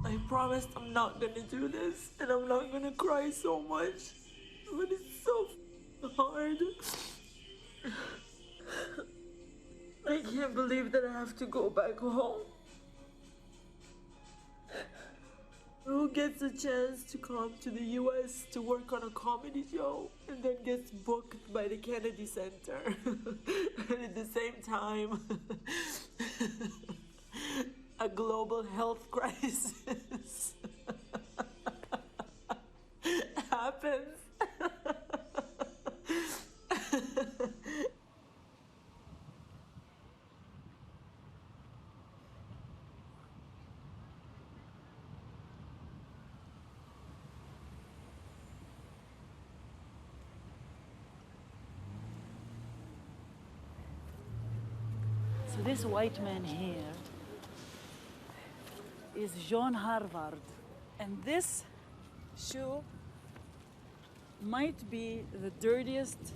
I promised I'm not gonna do this, and I'm not gonna cry so much, but it's so hard. I can't believe that I have to go back home. Who gets a chance to come to the US to work on a comedy show and then gets booked by the Kennedy Center? And at the same time, a global health crisis happens. So this white man here is John Harvard, and this shoe might be the dirtiest,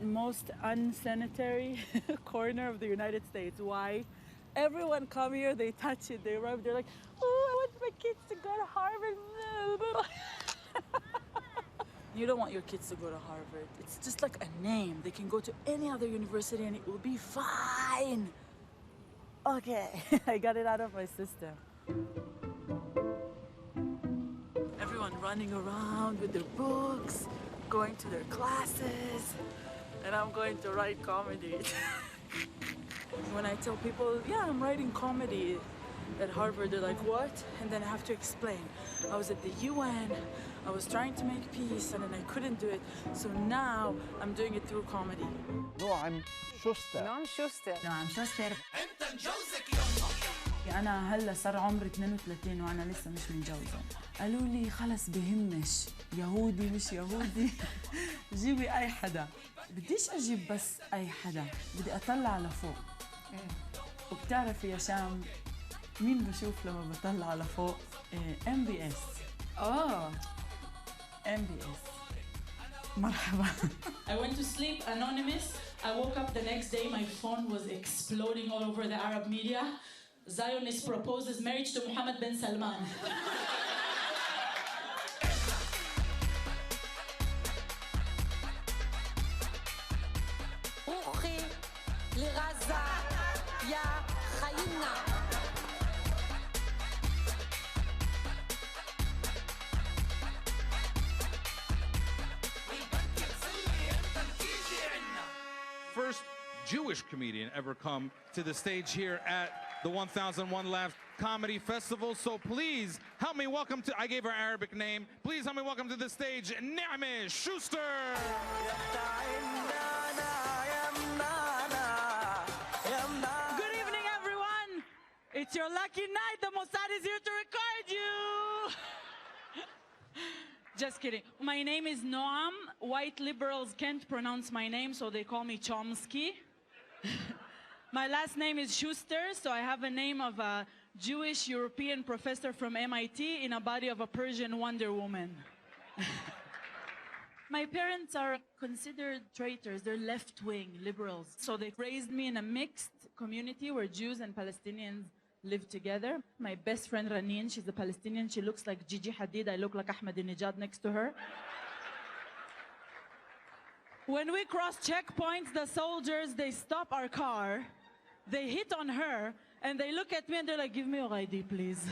most unsanitary corner of the United States. Why? Everyone come here, they touch it, they rub, they're like, oh, I want my kids to go to Harvard. You don't want your kids to go to Harvard. It's just like a name. They can go to any other university and it will be fine. Okay, I got it out of my system. Everyone running around with their books, going to their classes, and I'm going to write comedy. When I tell people, yeah, I'm writing comedy at Harvard, they're like, what? And then I have to explain. I was at the UN, I was trying to make peace, and then I couldn't do it. So now I'm doing it through comedy. Noam Shuster. نعم شوستر. نعم شوستر. أنا هلا صار عمري 32 وأنا لسه مش متجوزة. قالوا لي خلص بهمش يهودي مش يهودي جيبي أي حدا. بديش أجيب بس أي حدا، بدي أطلع لفوق. وبتعرفي يا شام مين بشوف لما بطلع لفوق؟ MBS. MBS. مرحبا. I went to sleep anonymous. I woke up the next day, my phone was exploding all over the Arab media. Zionist proposes marriage to Mohammed bin Salman. רוחי לעזה, יא חיינה. First Jewish comedian ever come to the stage here at the 1001 Laughs Comedy Festival. So please help me welcome to, I gave her Arabic name, please help me welcome to the stage, Noam Shuster. Good evening, everyone. It's your lucky night. The Mossad is here to record you. Just kidding. My name is Noam. White liberals can't pronounce my name, so they call me Chomsky. My last name is Schuster, so I have a name of a Jewish European professor from MIT in a body of a Persian Wonder Woman. My parents are considered traitors. They're left-wing liberals. So they raised me in a mixed community where Jews and Palestinians live together. My best friend Ranin, she's a Palestinian. She looks like Gigi Hadid. I look like Ahmadinejad next to her. When we cross checkpoints, the soldiers, they stop our car, they hit on her, and they look at me and they're like, give me your ID, please.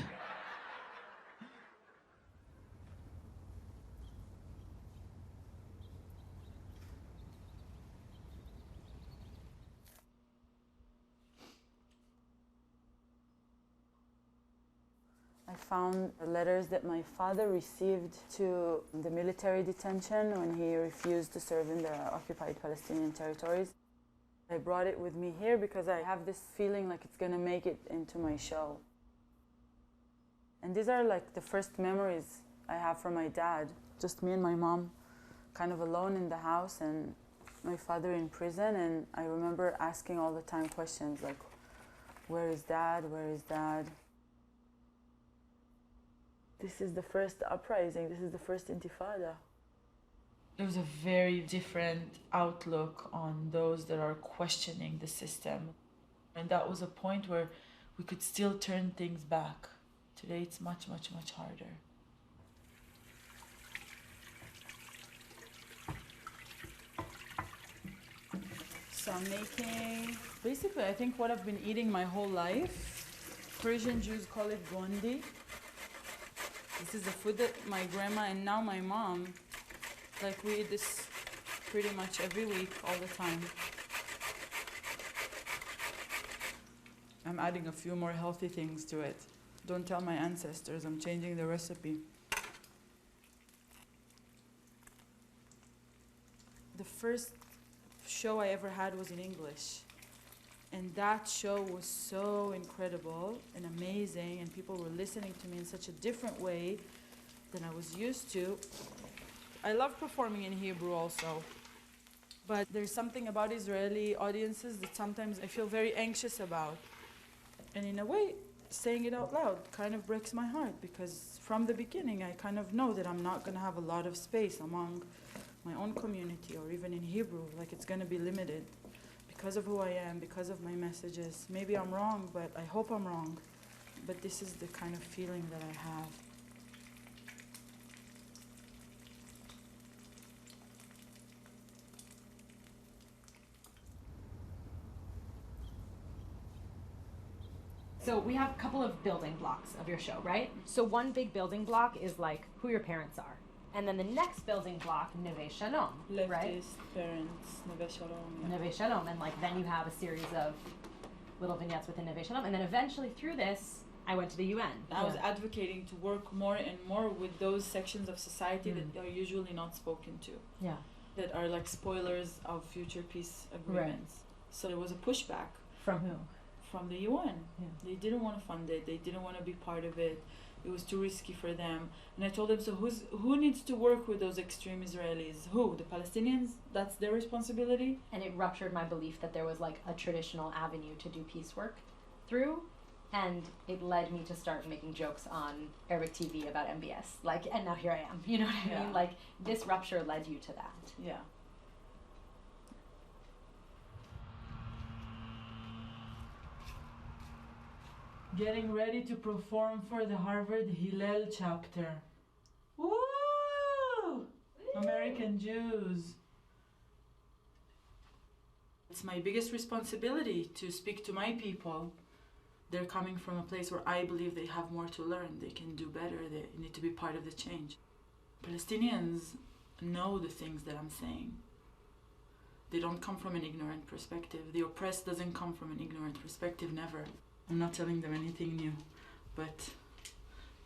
I found letters that my father received to the military detention when he refused to serve in the occupied Palestinian territories. I brought it with me here because I have this feeling like it's gonna make it into my show. And these are like the first memories I have from my dad. Just me and my mom kind of alone in the house and my father in prison. And I remember asking all the time questions like, where is dad? Where is dad? This is the first uprising. This is the first intifada. There was a very different outlook on those that are questioning the system. And that was a point where we could still turn things back Today it's much, much, much harder. So I'm making, basically I think what I've been eating my whole life. Persian Jews call it gondi. This is the food that my grandma and now my mom, like we eat this pretty much every week, all the time. I'm adding a few more healthy things to it. Don't tell my ancestors, I'm changing the recipe. The first show I ever had was in English. And that show was so incredible and amazing, and people were listening to me in such a different way than I was used to. I love performing in Hebrew also, but there's something about Israeli audiences that sometimes I feel very anxious about. And in a way, saying it out loud kind of breaks my heart, because from the beginning I kind of know that I'm not going to have a lot of space among my own community or even in Hebrew. Like, it's going to be limited because of who I am, because of my messages. Maybe I'm wrong, but I hope I'm wrong. But this is the kind of feeling that I have. So we have a couple of building blocks of your show, right? So one big building block is like who your parents are. And then the next building block, Neve Shalom, Leftist right? parents, Neve Shalom. Yeah. Neve Shalom, and like then you have a series of little vignettes within Neve Shalom. And then eventually through this, I went to the UN. I was advocating to work more and more with those sections of society that are usually not spoken to. Yeah. That are like spoilers of future peace agreements. So there was a pushback. From who? From the UN. Yeah. They didn't want to fund it. They didn't want to be part of it. It was too risky for them. And I told them, so who needs to work with those extreme Israelis? Who? The Palestinians? That's their responsibility? And it ruptured my belief that there was like a traditional avenue to do peace work through. And it led me to start making jokes on Arabic TV about MBS. Like, and now here I am. You know what I mean? Like, this rupture led you to that. Yeah. Getting ready to perform for the Harvard Hillel chapter. Woo! American Jews. It's my biggest responsibility to speak to my people. They're coming from a place where I believe they have more to learn. They can do better. They need to be part of the change. Palestinians know the things that I'm saying. They don't come from an ignorant perspective. The oppressed doesn't come from an ignorant perspective, never. I'm not telling them anything new, but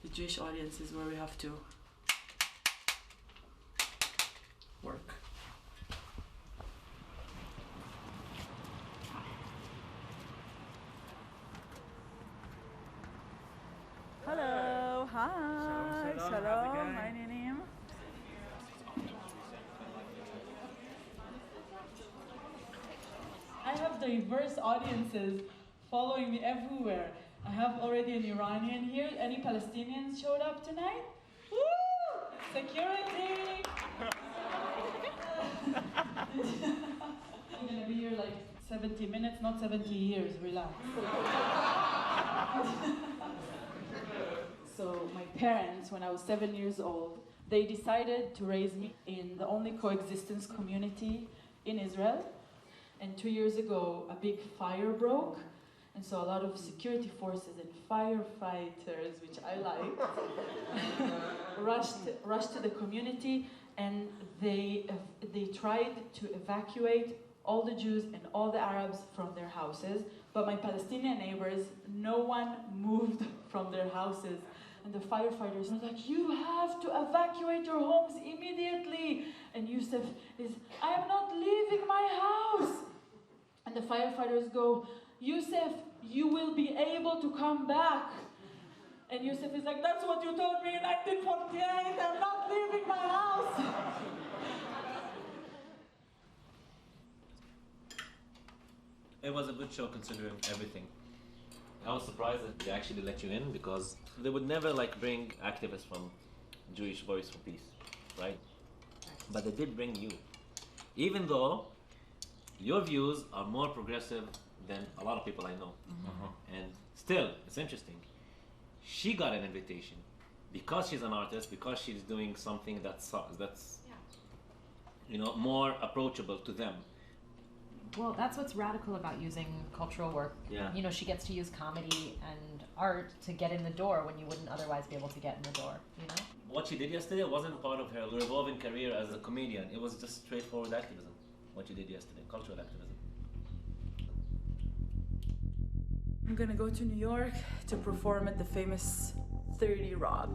the Jewish audience is where we have to work. Hello, hi, shalom, my name. I have diverse audiences following me everywhere. I have already an Iranian here. Any Palestinians showed up tonight? Woo! Security! I'm gonna be here like 70 minutes, not 70 years, relax. So my parents, when I was 7 years old, they decided to raise me in the only coexistence community in Israel. And 2 years ago, a big fire broke. And so a lot of security forces and firefighters, which I liked, rushed to the community, and they tried to evacuate all the Jews and all the Arabs from their houses. But my Palestinian neighbors, no one moved from their houses. And the firefighters were like, you have to evacuate your homes immediately. And Yusuf is, I am not leaving my house. And the firefighters go, Yusuf, you will be able to come back. And Yusuf is like, that's what you told me in 1948, I'm not leaving my house. It was a good show considering everything. I was surprised that they actually let you in, because they would never like bring activists from Jewish Voice for Peace, right? But they did bring you. Even though your views are more progressive than a lot of people I know. And still, it's interesting. she got an invitation because she's an artist, because she's doing something that's you know, more approachable to them. Well, that's what's radical about using cultural work. Yeah. You know, she gets to use comedy and art to get in the door when you wouldn't otherwise be able to get in the door, you know? What she did yesterday wasn't part of her revolving career as a comedian. It was just straightforward activism, what she did yesterday, cultural activism. I'm gonna go to New York to perform at the famous 30 Rock.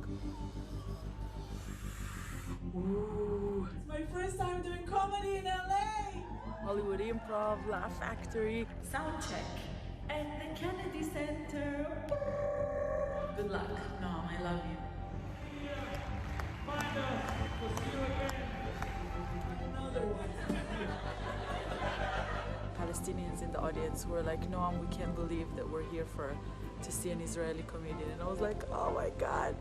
Ooh. It's my first time doing comedy in LA! Hollywood Improv, Laugh Factory, Soundcheck, and the Kennedy Center. Good luck. Noam, I love you. Find us. We'll see you again. Another one. Palestinians in the audience were like, Noam, we can't believe that we're here to see an Israeli comedian. And I was like, oh my God.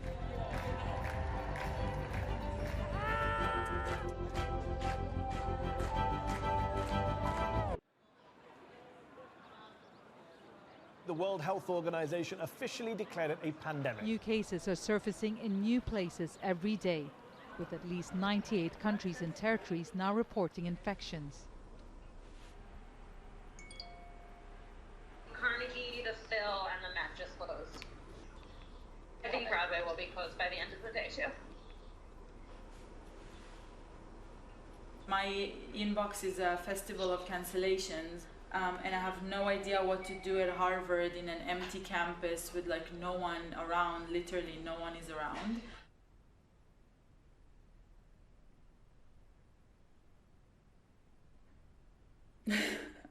The World Health Organization officially declared it a pandemic. New cases are surfacing in new places every day, with at least 98 countries and territories now reporting infections. Carnegie, the Phil, and the Met just closed. I think Broadway will be closed by the end of the day, too. My inbox is a festival of cancellations. And I have no idea what to do at Harvard in an empty campus with like no one around, literally no one is around.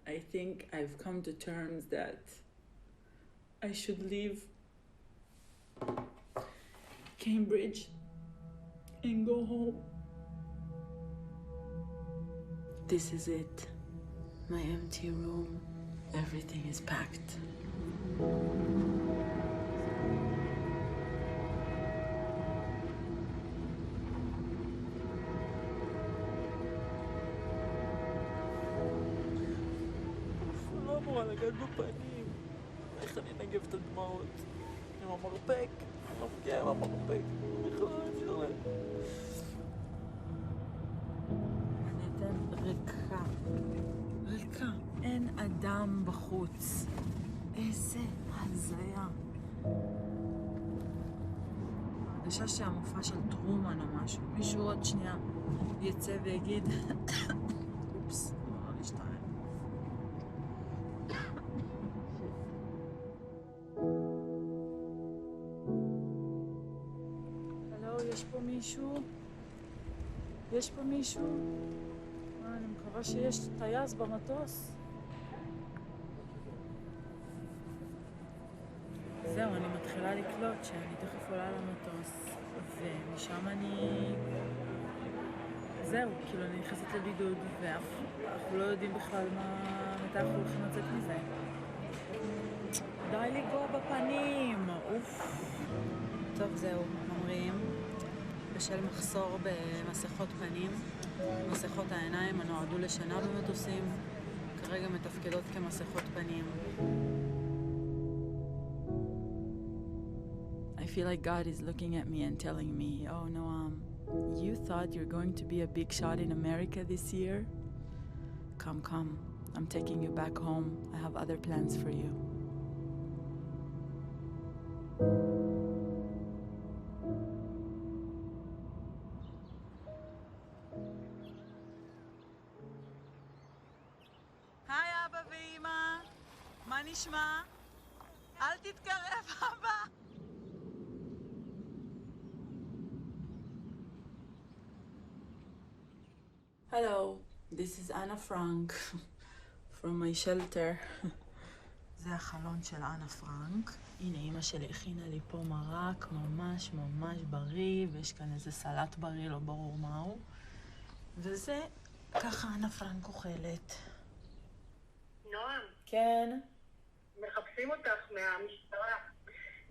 I think I've come to terms that I should leave Cambridge and go home. This is it. My empty room, everything is packed. לא אמורה לגעת בפנים. איך אני אנגב את הדמעות? עם המרפק? אני לא מגיע עם המרפק. בכלל לא אפשר להם. הנתן ריקה. ריקה. אין אדם בחוץ. איזה הזיה. הרגשה שהמופע של טרומן או משהו. מישהו עוד שנייה יצא ויגיד אופס, לא להשתיים. הלו, יש פה מישהו? יש פה מישהו? אני מקווה שיש טייס במטוס. זהו, אני מתחילה לקלוט שאני תכף עולה למטוס, ומשם זהו, כאילו אני נכנסת לבידוד, ואנחנו לא יודעים בכלל מתי אנחנו הולכים לצאת מזה. די לגוע בפנים, אוף. טוב, זהו, ממריאים. בשל מחסור במסכות פנים, מסכות העיניים הנועדו לשינה במטוסים, כרגע מתפקדות כמסכות פנים. I feel like God is looking at me and telling me, oh Noam, you thought you're going to be a big shot in America this year? Come, come, I'm taking you back home. I have other plans for you. היי אבא ואמא, מה נשמע? אל תתקרב אבא. Hello, this is Anna Frank from my shelter. זה החלון של אנה פרנק. הנה, אמא שלי הכינה לי פה מרק ממש ממש בריא, ויש כאן איזה סלט בריא, לא ברור מהו. וזה, ככה אנה פרנק אוכלת. נועם. כן? מחפשים אותך מהמשטרה,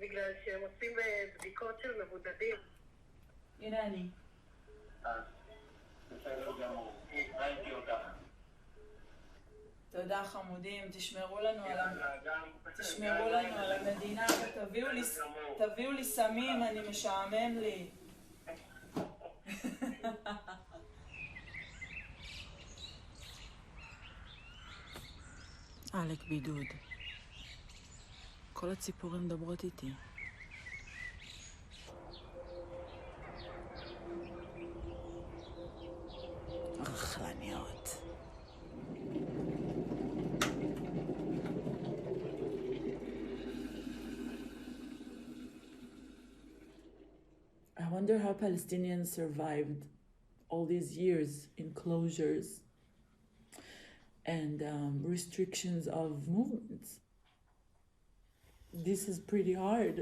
בגלל שהם עושים בדיקות של מבודדים. הנה אני. בסדר גמור. ראיתי אותך. תודה חמודים, תשמרו לנו על המדינה ותביאו לי סמים, אני משעמם לי. עלק בידוד. כל הציפורים מדברות איתי. רכלניות. I wonder how Palestinians survived all these years in closures and restrictions of movements. This is pretty hard.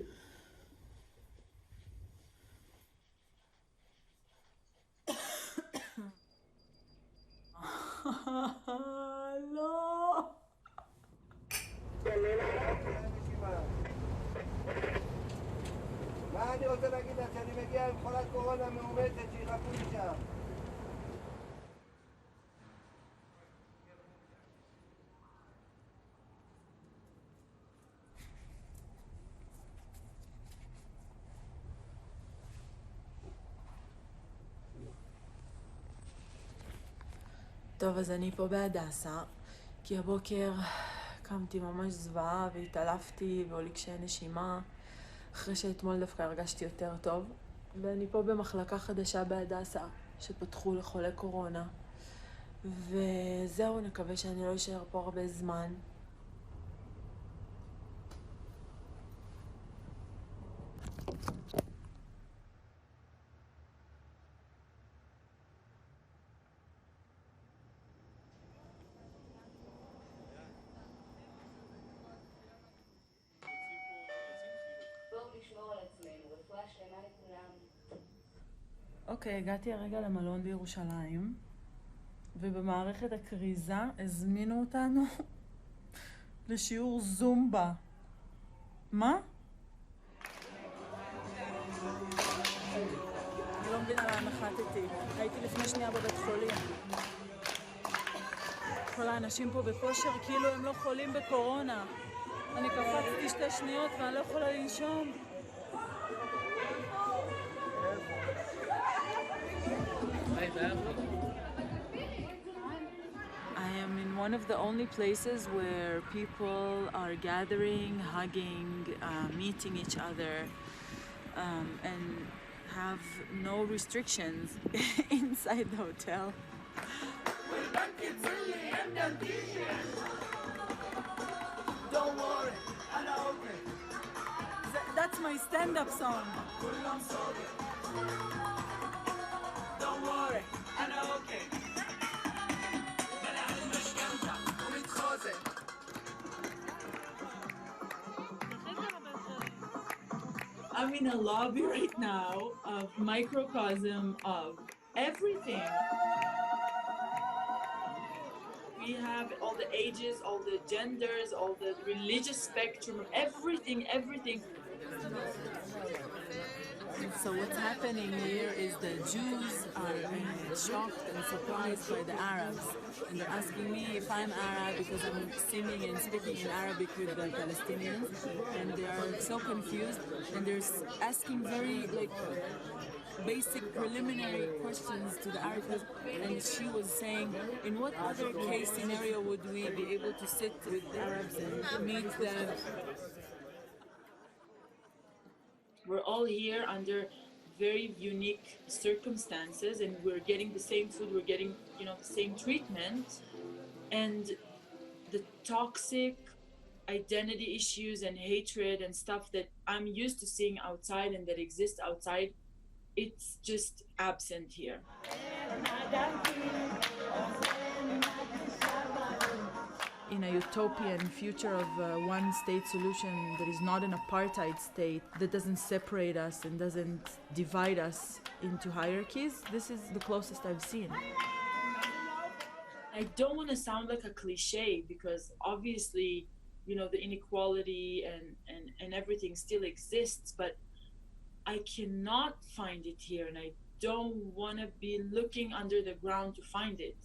לא. מה אני רוצה להגיד לך? שאני מגיע עם חולת קורונה מאומצת שיחכו לי שם. טוב, אז אני פה בהדסה, כי הבוקר קמתי ממש זוועה והתעלפתי והיו לי קשיי נשימה, אחרי שאתמול דווקא הרגשתי יותר טוב. ואני פה במחלקה חדשה בהדסה, שפתחו לחולי קורונה. וזהו, נקווה שאני לא אשאר פה הרבה זמן. אוקיי, הגעתי הרגע למלון בירושלים, ובמערכת הכריזה הזמינו אותנו לשיעור זומבה. מה? אני לא מבינה לאן נחתתי. הייתי לפני שנייה בבית חולים. כל האנשים פה בכושר כאילו הם לא חולים בקורונה. אני קפצתי 2 שניות ואני לא יכולה לנשום. I am in one of the only places where people are gathering, hugging, meeting each other, and have no restrictions inside the hotel. Don't worry, I'm okay. That's my stand-up song. Don't worry, I'm okay. I'm in a lobby right now of microcosm of everything. We have all the ages, all the genders, all the religious spectrum, everything. So what's happening here is the Jews are shocked and surprised by the Arabs. And they're asking me if I'm Arab because I'm singing and speaking in Arabic with the Palestinians. And they are so confused. And they're asking very basic preliminary questions to the Arabs. And she was saying, in what other case scenario would we be able to sit with the Arabs and meet them? We're all here under very unique circumstances, and we're getting the same food, we're getting, the same treatment, and the toxic identity issues and hatred and stuff that I'm used to seeing outside and that exists outside, it's just absent here. In a utopian future of a one-state solution that is not an apartheid state, that doesn't separate us and doesn't divide us into hierarchies, this is the closest I've seen. I don't want to sound like a cliche because obviously, the inequality and everything still exists, but I cannot find it here and I don't want to be looking under the ground to find it.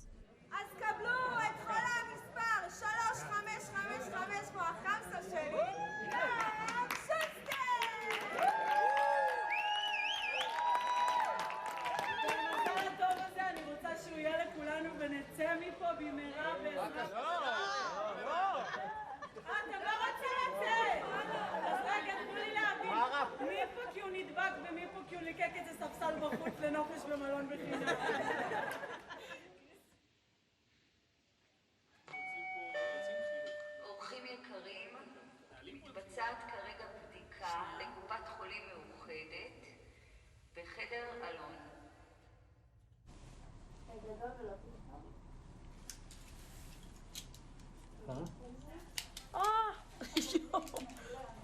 לזקק את זה ספסל בחוץ לנופש במלון בחינם. אורחים יקרים, מתבצעת כרגע בדיקה לקופת חולים מאוחדת בחדר אלון.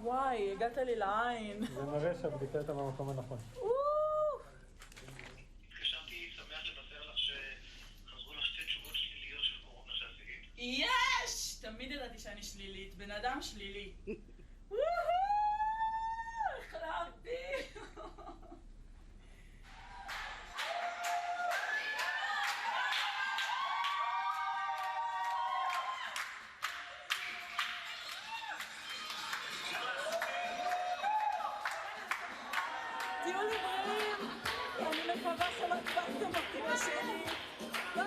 וואי, הגעת לי לעין. זה מראה שהבדיקה הייתה במקום הנכון. התקשרתי, שמח לבשר לך שחזרו לך 2 תשובות שליליות של קורונה שעשית. יש! תמיד ידעתי שאני שלילית, בן אדם שלילי. החלמתי! תהיו לי בריאים, אני מקווה שלא הדבקתם אותי בשני. ביי!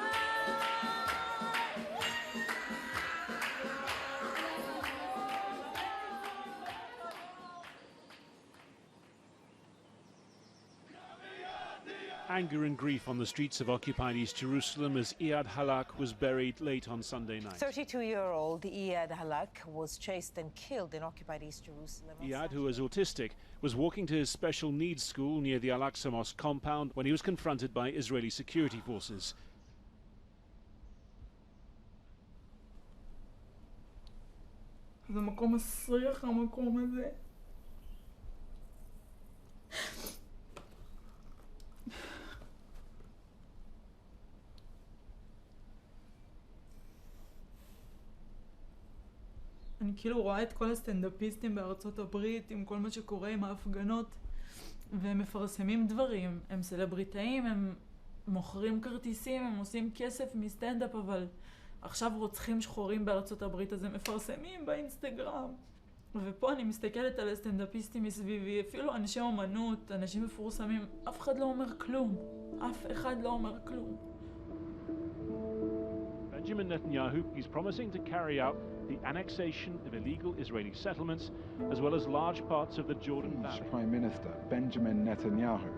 Anger and grief on the streets of occupied East Jerusalem as Iyad Halak was buried late on Sunday night. 32-year-old Iyad Halak was chased and killed in occupied East Jerusalem. Iyad, who was autistic, was walking to his special needs school near the Al-Aqsa Mosque compound when he was confronted by Israeli security forces. זה מקום מסריח, המקום הזה. אני כאילו רואה את כל הסטנדאפיסטים בארצות הברית עם כל מה שקורה עם ההפגנות והם מפרסמים דברים, הם סלבריטאים, הם מוכרים כרטיסים, הם עושים כסף מסטנדאפ, אבל עכשיו רוצחים שחורים בארצות הברית אז הם מפרסמים באינסטגרם. ופה אני מסתכלת על הסטנדאפיסטים מסביבי, אפילו אנשי אומנות, אנשים מפורסמים, אף אחד לא אומר כלום, אף אחד לא אומר כלום. Benjamin Netanyahu is promising to carry out the annexation of illegal Israeli settlements as well as large parts of the Jordan Valley. Prime Minister Benjamin Netanyahu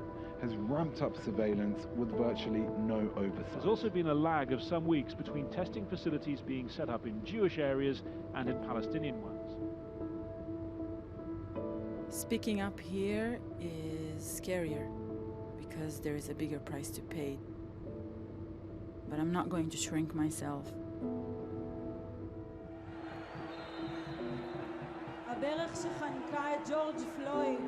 has ramped up surveillance with virtually no oversight. There's also been a lag of some weeks between testing facilities being set up in Jewish areas and in Palestinian ones. Speaking up here is scarier because there is a bigger price to pay. But I'm not going to shrink myself. הברך שחנקה את ג'ורג' פלויד,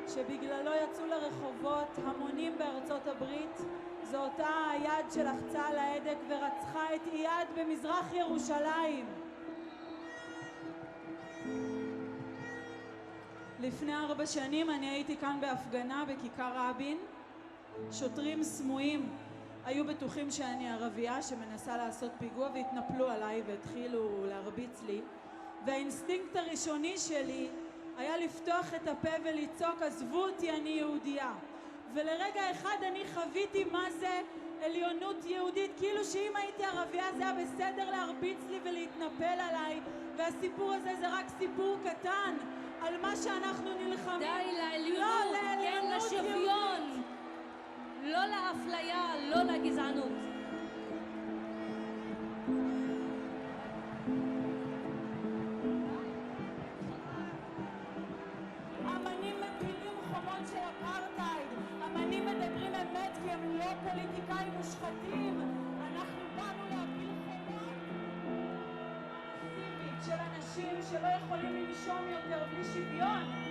שבגללו יצאו לרחובות המונים בארצות הברית, זו אותה היד שלחצה על ההדק ורצחה את אייד במזרח ירושלים. לפני 4 שנים אני הייתי כאן בהפגנה בכיכר רבין. שוטרים סמויים היו בטוחים שאני ערבייה שמנסה לעשות פיגוע והתנפלו עליי והתחילו להרביץ לי. והאינסטינקט הראשוני שלי היה לפתוח את הפה ולצעוק עזבו אותי אני יהודייה. ולרגע אחד אני חוויתי מה זה עליונות יהודית, כאילו שאם הייתי ערבייה זה היה בסדר להרביץ לי ולהתנפל עליי, והסיפור הזה זה רק סיפור קטן על מה שאנחנו נלחמים. די לעליונות, כן לשוויון, לא לאפליה, לא לגזענות. אמנים מפילים חומות של אפרטייד, אמנים מדברים אמת כי הם לא פוליטיקאים מושחתים. אנחנו באנו להפיל חומות של אנשים שלא יכולים לנשום יותר בלי שוויון.